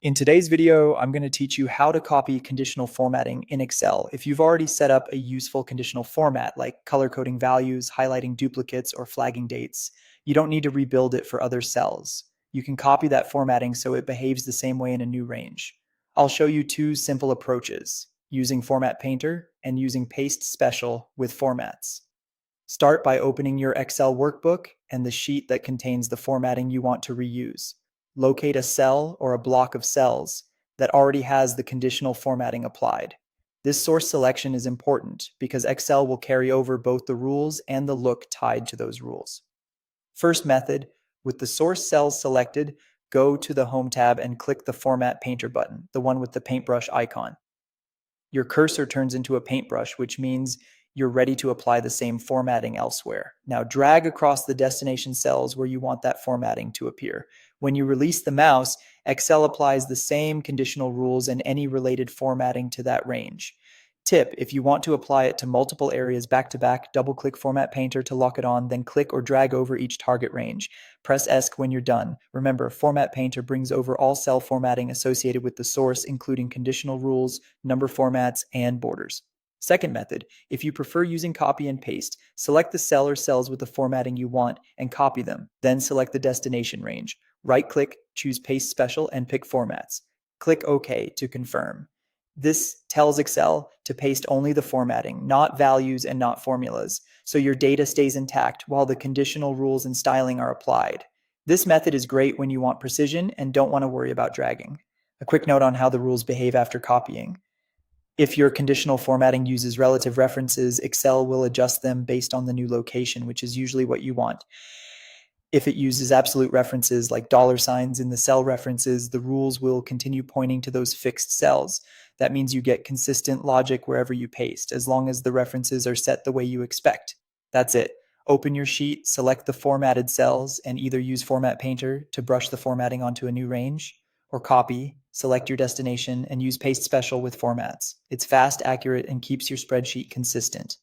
In today's video, I'm going to teach you how to copy conditional formatting in Excel. If you've already set up a useful conditional format like color coding values, highlighting duplicates, or flagging dates, you don't need to rebuild it for other cells. You can copy that formatting so it behaves the same way in a new range. I'll show you two simple approaches, using Format Painter and using Paste Special with formats. Start by opening your Excel workbook and the sheet that contains the formatting you want to reuse. Locate a cell or a block of cells that already has the conditional formatting applied. This source selection is important because Excel will carry over both the rules and the look tied to those rules. First method, with the source cells selected, go to the Home tab and click the Format Painter button, the one with the paintbrush icon. Your cursor turns into a paintbrush, which means you're ready to apply the same formatting elsewhere. Now drag across the destination cells where you want that formatting to appear. When you release the mouse, Excel applies the same conditional rules and any related formatting to that range. Tip, if you want to apply it to multiple areas back to back, double-click Format Painter to lock it on, then click or drag over each target range. Press ESC when you're done. Remember, Format Painter brings over all cell formatting associated with the source, including conditional rules, number formats, and borders. Second method, if you prefer using copy and paste, select the cell or cells with the formatting you want and copy them. Then select the destination range. Right-click, choose Paste Special, and pick Formats. Click OK to confirm. This tells Excel to paste only the formatting, not values and not formulas, so your data stays intact while the conditional rules and styling are applied. This method is great when you want precision and don't want to worry about dragging. A quick note on how the rules behave after copying. If your conditional formatting uses relative references, Excel will adjust them based on the new location, which is usually what you want. If it uses absolute references like dollar signs in the cell references, the rules will continue pointing to those fixed cells. That means you get consistent logic wherever you paste, as long as the references are set the way you expect. That's it. Open your sheet, select the formatted cells, and either use Format Painter to brush the formatting onto a new range, or copy, select your destination, and use Paste Special with formats. It's fast, accurate, and keeps your spreadsheet consistent.